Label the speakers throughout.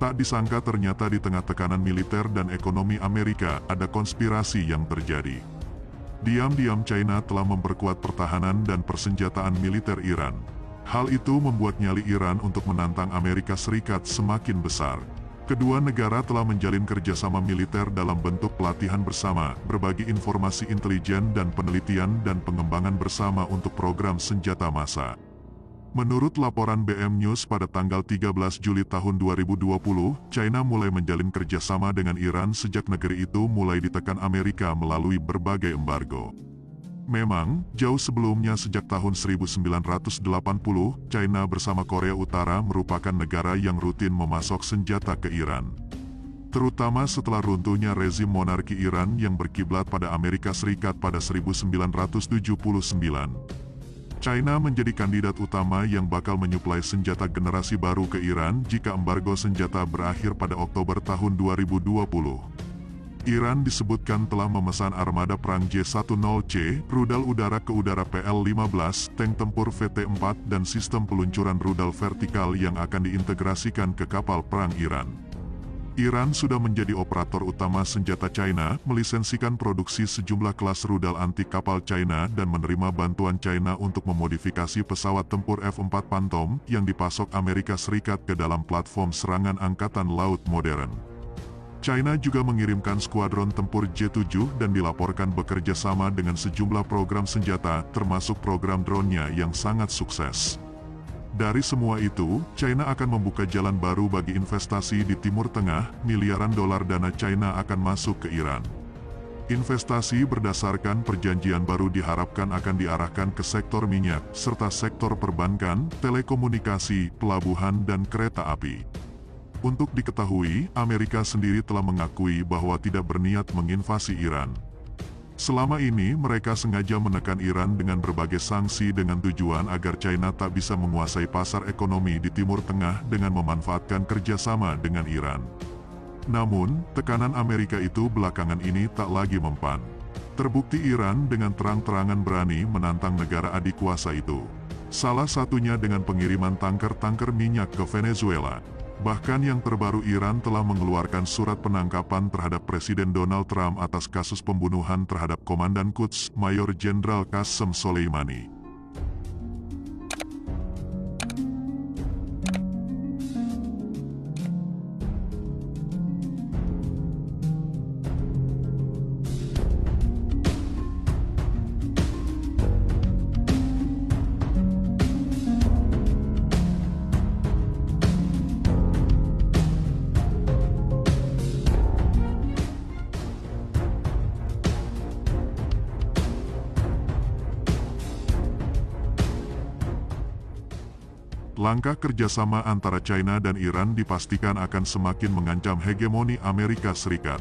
Speaker 1: Tak disangka ternyata di tengah tekanan militer dan ekonomi Amerika, ada konspirasi yang terjadi. Diam-diam China telah memperkuat pertahanan dan persenjataan militer Iran. Hal itu membuat nyali Iran untuk menantang Amerika Serikat semakin besar. Kedua negara telah menjalin kerjasama militer dalam bentuk pelatihan bersama, berbagi informasi intelijen dan penelitian dan pengembangan bersama untuk program senjata massa. Menurut laporan BM News pada tanggal 13 Juli tahun 2020, China mulai menjalin kerjasama dengan Iran sejak negeri itu mulai ditekan Amerika melalui berbagai embargo. Memang, jauh sebelumnya sejak tahun 1980, China bersama Korea Utara merupakan negara yang rutin memasok senjata ke Iran. Terutama setelah runtuhnya rezim monarki Iran yang berkiblat pada Amerika Serikat pada 1979. China menjadi kandidat utama yang bakal menyuplai senjata generasi baru ke Iran jika embargo senjata berakhir pada Oktober tahun 2020. Iran disebutkan telah memesan armada perang J-10C, rudal udara ke udara PL-15, tank tempur VT-4 dan sistem peluncuran rudal vertikal yang akan diintegrasikan ke kapal perang Iran. Iran sudah menjadi operator utama senjata China, melisensikan produksi sejumlah kelas rudal anti kapal China dan menerima bantuan China untuk memodifikasi pesawat tempur F-4 Phantom yang dipasok Amerika Serikat ke dalam platform serangan angkatan laut modern. China juga mengirimkan skuadron tempur J-7 dan dilaporkan bekerja sama dengan sejumlah program senjata, termasuk program drone-nya yang sangat sukses. Dari semua itu, China akan membuka jalan baru bagi investasi di Timur Tengah, miliaran dolar dana China akan masuk ke Iran. Investasi berdasarkan perjanjian baru diharapkan akan diarahkan ke sektor minyak, serta sektor perbankan, telekomunikasi, pelabuhan dan kereta api. Untuk diketahui, Amerika sendiri telah mengakui bahwa tidak berniat menginvasi Iran. Selama ini mereka sengaja menekan Iran dengan berbagai sanksi dengan tujuan agar China tak bisa menguasai pasar ekonomi di Timur Tengah dengan memanfaatkan kerjasama dengan Iran. Namun, tekanan Amerika itu belakangan ini tak lagi mempan. Terbukti Iran dengan terang-terangan berani menantang negara adik kuasa itu. Salah satunya dengan pengiriman tanker-tanker minyak ke Venezuela. Bahkan yang terbaru Iran telah mengeluarkan surat penangkapan terhadap Presiden Donald Trump atas kasus pembunuhan terhadap Komandan Quds, Mayor Jenderal Qasem Soleimani. Langkah kerjasama antara China dan Iran dipastikan akan semakin mengancam hegemoni Amerika Serikat.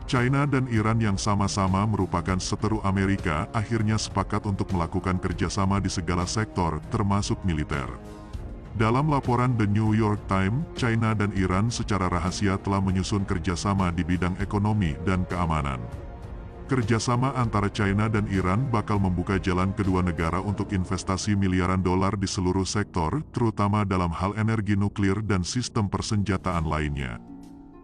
Speaker 1: China dan Iran yang sama-sama merupakan seteru Amerika akhirnya sepakat untuk melakukan kerjasama di segala sektor, termasuk militer. Dalam laporan The New York Times, China dan Iran secara rahasia telah menyusun kerjasama di bidang ekonomi dan keamanan. Kerjasama antara China dan Iran bakal membuka jalan kedua negara untuk investasi miliaran dolar di seluruh sektor, terutama dalam hal energi nuklir dan sistem persenjataan lainnya.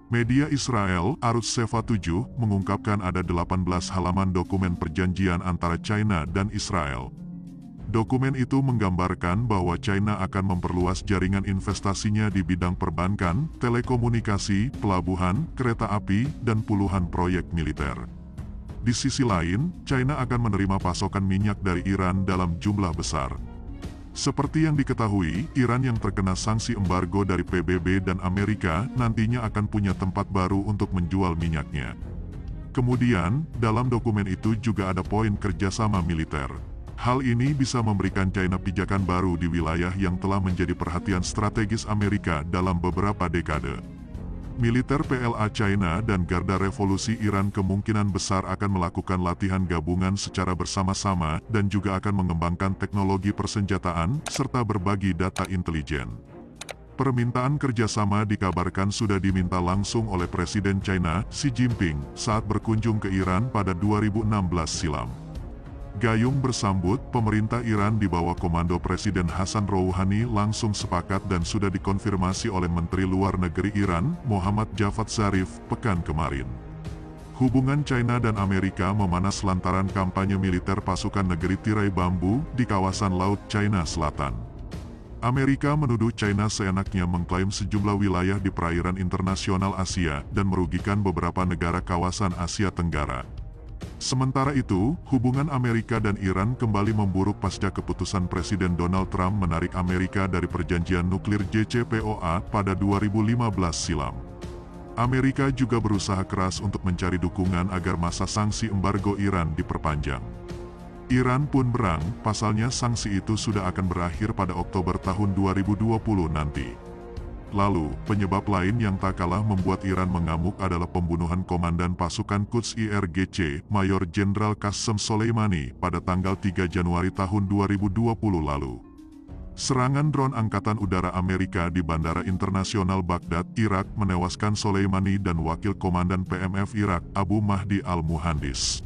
Speaker 1: Media Israel, Arutz Sheva 7, mengungkapkan ada 18 halaman dokumen perjanjian antara China dan Israel. Dokumen itu menggambarkan bahwa China akan memperluas jaringan investasinya di bidang perbankan, telekomunikasi, pelabuhan, kereta api, dan puluhan proyek militer. Di sisi lain, China akan menerima pasokan minyak dari Iran dalam jumlah besar. Seperti yang diketahui, Iran yang terkena sanksi embargo dari PBB dan Amerika nantinya akan punya tempat baru untuk menjual minyaknya. Kemudian, dalam dokumen itu juga ada poin kerjasama militer. Hal ini bisa memberikan China pijakan baru di wilayah yang telah menjadi perhatian strategis Amerika dalam beberapa dekade. Militer PLA China dan Garda Revolusi Iran kemungkinan besar akan melakukan latihan gabungan secara bersama-sama dan juga akan mengembangkan teknologi persenjataan serta berbagi data intelijen. Permintaan kerjasama dikabarkan sudah diminta langsung oleh Presiden China, Xi Jinping, saat berkunjung ke Iran pada 2016 silam. Gayung bersambut, pemerintah Iran di bawah komando Presiden Hassan Rouhani langsung sepakat dan sudah dikonfirmasi oleh Menteri Luar Negeri Iran, Muhammad Javad Zarif, pekan kemarin. Hubungan China dan Amerika memanas lantaran kampanye militer pasukan negeri tirai bambu di kawasan Laut China Selatan. Amerika menuduh China seenaknya mengklaim sejumlah wilayah di perairan internasional Asia dan merugikan beberapa negara kawasan Asia Tenggara. Sementara itu, hubungan Amerika dan Iran kembali memburuk pasca keputusan Presiden Donald Trump menarik Amerika dari perjanjian nuklir JCPOA pada 2015 silam. Amerika juga berusaha keras untuk mencari dukungan agar masa sanksi embargo Iran diperpanjang. Iran pun berang, pasalnya sanksi itu sudah akan berakhir pada Oktober tahun 2020 nanti. Lalu, penyebab lain yang tak kalah membuat Iran mengamuk adalah pembunuhan Komandan Pasukan Quds IRGC, Mayor Jenderal Qasem Soleimani, pada tanggal 3 Januari tahun 2020 lalu. Serangan drone Angkatan Udara Amerika di Bandara Internasional Baghdad, Irak menewaskan Soleimani dan Wakil Komandan PMF Irak, Abu Mahdi al-Muhandis.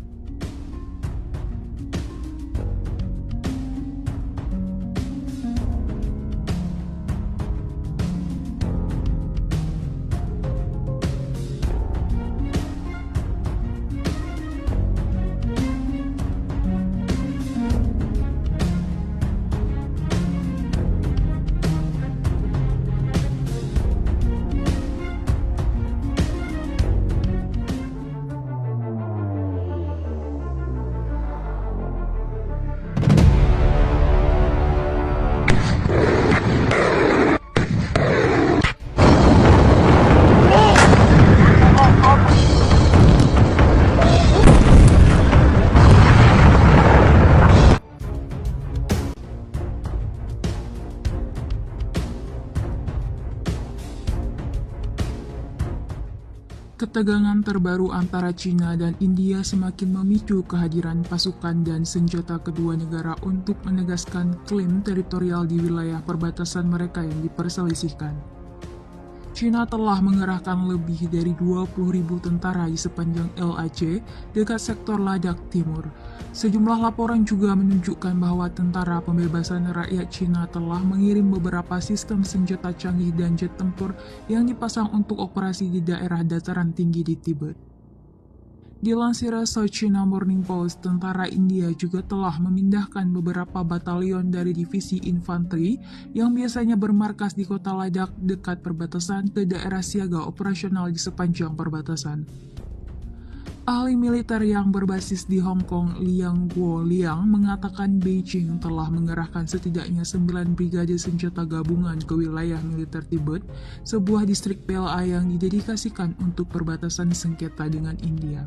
Speaker 2: Ketegangan terbaru antara China dan India semakin memicu kehadiran pasukan dan senjata kedua negara untuk menegaskan klaim teritorial di wilayah perbatasan mereka yang diperselisihkan. China telah mengerahkan lebih dari 20.000 tentara di sepanjang LAC dekat sektor Ladakh Timur. Sejumlah laporan juga menunjukkan bahwa Tentara Pembebasan Rakyat China telah mengirim beberapa sistem senjata canggih dan jet tempur yang dipasang untuk operasi di daerah dataran tinggi di Tibet. Dilansir South China Morning Post, tentara India juga telah memindahkan beberapa batalion dari divisi infanteri yang biasanya bermarkas di kota Ladakh dekat perbatasan ke daerah siaga operasional di sepanjang perbatasan. Ahli militer yang berbasis di Hong Kong, Liang Guoliang, mengatakan Beijing telah mengerahkan setidaknya 9 brigade senjata gabungan ke wilayah militer Tibet, sebuah distrik PLA yang didedikasikan untuk perbatasan sengketa dengan India.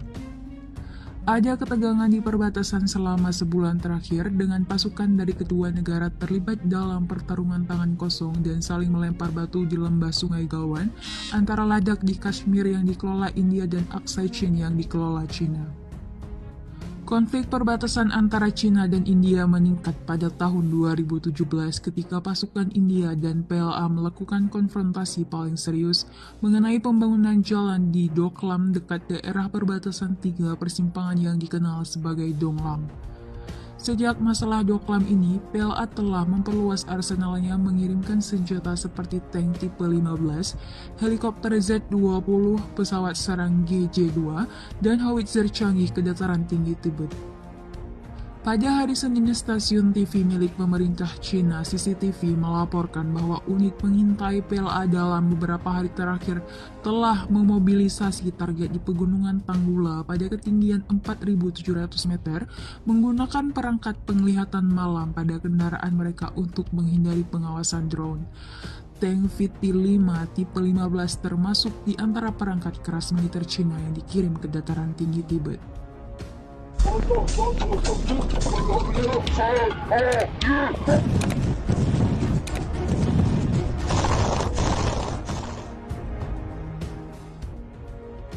Speaker 2: Ada ketegangan di perbatasan selama sebulan terakhir dengan pasukan dari kedua negara terlibat dalam pertarungan tangan kosong dan saling melempar batu di lembah Sungai Galwan antara Ladakh di Kashmir yang dikelola India dan Aksai Chin yang dikelola China. Konflik perbatasan antara China dan India meningkat pada tahun 2017 ketika pasukan India dan PLA melakukan konfrontasi paling serius mengenai pembangunan jalan di Doklam dekat daerah perbatasan 3 persimpangan yang dikenal sebagai Donglam. Sejak masalah Doklam ini, PLA telah memperluas arsenalnya mengirimkan senjata seperti tank tipe 15, helikopter Z-20, pesawat serang GJ-2, dan howitzer canggih ke dataran tinggi Tibet. Pada hari Senin, stasiun TV milik pemerintah China CCTV melaporkan bahwa unit pengintai PLA dalam beberapa hari terakhir telah memobilisasi target di Pegunungan Tanggula pada ketinggian 4.700 meter menggunakan perangkat penglihatan malam pada kendaraan mereka untuk menghindari pengawasan drone. Tank VT-5 tipe 15 termasuk di antara perangkat keras militer China yang dikirim ke dataran tinggi Tibet.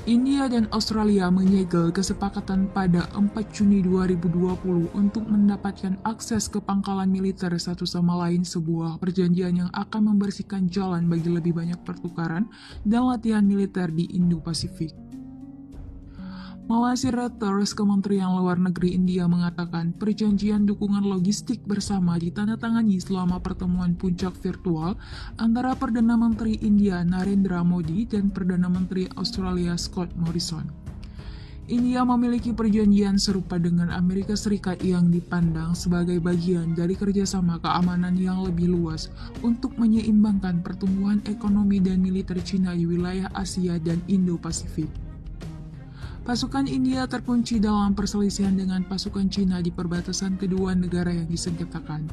Speaker 2: India dan Australia menyegel kesepakatan pada 4 Juni 2020 untuk mendapatkan akses ke pangkalan militer satu sama lain, sebuah perjanjian yang akan membersihkan jalan bagi lebih banyak pertukaran dan latihan militer di Indo-Pasifik. Melansir Reuters, Kementerian Luar Negeri India mengatakan perjanjian dukungan logistik bersama ditandatangani selama pertemuan puncak virtual antara Perdana Menteri India Narendra Modi dan Perdana Menteri Australia Scott Morrison. India memiliki perjanjian serupa dengan Amerika Serikat yang dipandang sebagai bagian dari kerjasama keamanan yang lebih luas untuk menyeimbangkan pertumbuhan ekonomi dan militer Cina di wilayah Asia dan Indo-Pasifik. Pasukan India terkunci dalam perselisihan dengan pasukan Cina di perbatasan kedua negara yang disengketakan.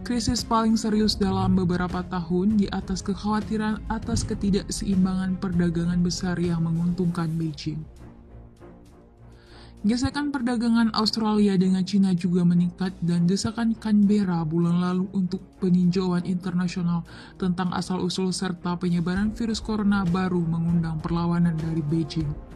Speaker 2: Krisis paling serius dalam beberapa tahun di atas kekhawatiran atas ketidakseimbangan perdagangan besar yang menguntungkan Beijing. Gesekan perdagangan Australia dengan Cina juga meningkat dan desakan Canberra bulan lalu untuk peninjauan internasional tentang asal-usul serta penyebaran virus corona baru mengundang perlawanan dari Beijing.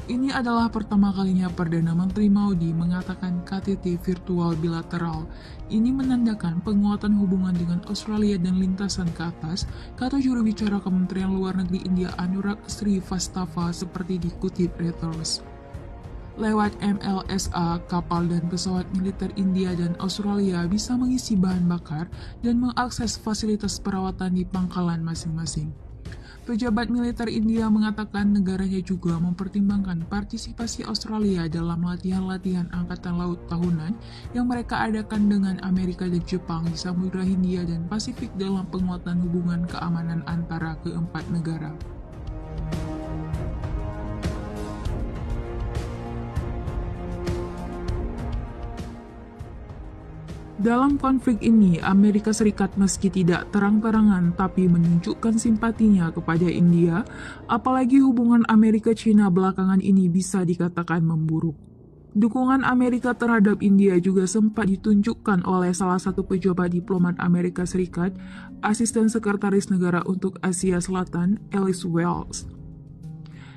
Speaker 2: Ini adalah pertama kalinya Perdana Menteri Modi mengatakan KTT virtual bilateral. Ini menandakan penguatan hubungan dengan Australia dan lintasan ke atas, kata juru bicara Kementerian Luar Negeri India Anurag Srivastava seperti dikutip Reuters. Lewat MLSA, kapal dan pesawat militer India dan Australia bisa mengisi bahan bakar dan mengakses fasilitas perawatan di pangkalan masing-masing. Pejabat militer India mengatakan negaranya juga mempertimbangkan partisipasi Australia dalam latihan-latihan angkatan laut tahunan yang mereka adakan dengan Amerika dan Jepang di Samudra Hindia dan Pasifik dalam penguatan hubungan keamanan antara keempat negara. Dalam konflik ini, Amerika Serikat meski tidak terang-terangan tapi menunjukkan simpatinya kepada India, apalagi hubungan Amerika-China belakangan ini bisa dikatakan memburuk. Dukungan Amerika terhadap India juga sempat ditunjukkan oleh salah satu pejabat diplomat Amerika Serikat, Asisten Sekretaris Negara untuk Asia Selatan, Alice Wells.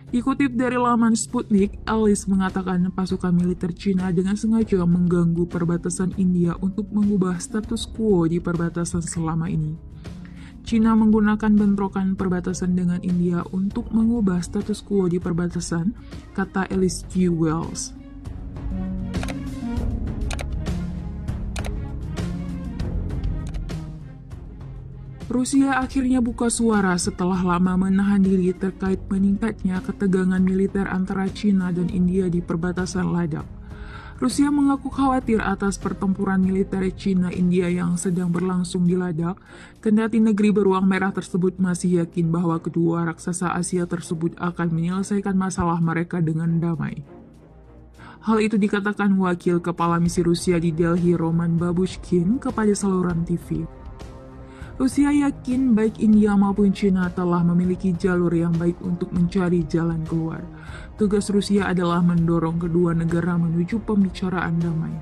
Speaker 2: Dikutip dari laman Sputnik, Alice mengatakan pasukan militer Cina dengan sengaja mengganggu perbatasan India untuk mengubah status quo di perbatasan selama ini. Cina menggunakan bentrokan perbatasan dengan India untuk mengubah status quo di perbatasan, kata Alice G. Wells. Rusia akhirnya buka suara setelah lama menahan diri terkait meningkatnya ketegangan militer antara China dan India di perbatasan Ladakh. Rusia mengaku khawatir atas pertempuran militer China-India yang sedang berlangsung di Ladakh, kendati negeri beruang merah tersebut masih yakin bahwa kedua raksasa Asia tersebut akan menyelesaikan masalah mereka dengan damai. Hal itu dikatakan wakil kepala misi Rusia di Delhi Roman Babushkin kepada saluran TV. Rusia yakin baik India maupun China telah memiliki jalur yang baik untuk mencari jalan keluar. Tugas Rusia adalah mendorong kedua negara menuju pembicaraan damai.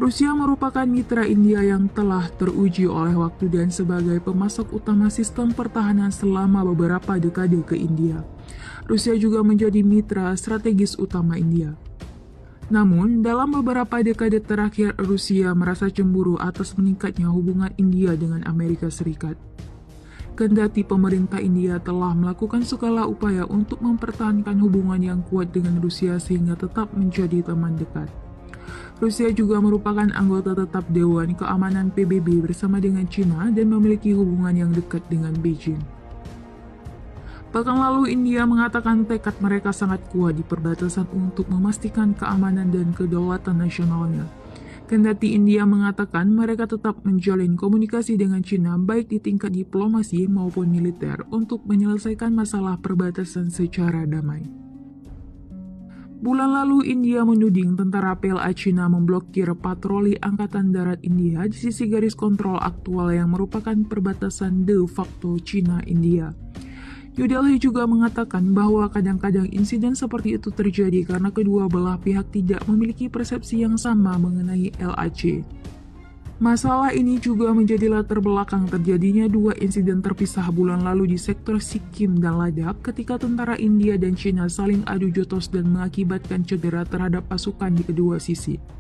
Speaker 2: Rusia merupakan mitra India yang telah teruji oleh waktu dan sebagai pemasok utama sistem pertahanan selama beberapa dekade ke India. Rusia juga menjadi mitra strategis utama India. Namun, dalam beberapa dekade terakhir, Rusia merasa cemburu atas meningkatnya hubungan India dengan Amerika Serikat. Kendati pemerintah India telah melakukan segala upaya untuk mempertahankan hubungan yang kuat dengan Rusia sehingga tetap menjadi teman dekat. Rusia juga merupakan anggota tetap Dewan Keamanan PBB bersama dengan China dan memiliki hubungan yang dekat dengan Beijing. Pekan lalu, India mengatakan tekad mereka sangat kuat di perbatasan untuk memastikan keamanan dan kedaulatan nasionalnya. Kendati India mengatakan mereka tetap menjalin komunikasi dengan China baik di tingkat diplomasi maupun militer untuk menyelesaikan masalah perbatasan secara damai. Bulan lalu, India menuding tentara PLA China memblokir patroli Angkatan Darat India di sisi garis kontrol aktual yang merupakan perbatasan de facto China-India. New Delhi juga mengatakan bahwa kadang-kadang insiden seperti itu terjadi karena kedua belah pihak tidak memiliki persepsi yang sama mengenai LAC. Masalah ini juga menjadi latar belakang terjadinya dua insiden terpisah bulan lalu di sektor Sikkim dan Ladakh ketika tentara India dan China saling adu jotos dan mengakibatkan cedera terhadap pasukan di kedua sisi.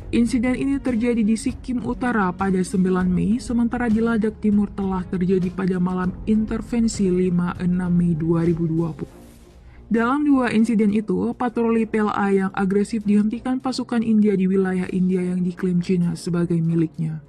Speaker 2: Insiden ini terjadi di Sikkim Utara pada 9 Mei, sementara di Ladakh Timur telah terjadi pada malam intervensi 5-6 Mei 2020. Dalam dua insiden itu, patroli PLA yang agresif dihentikan pasukan India di wilayah India yang diklaim China sebagai miliknya.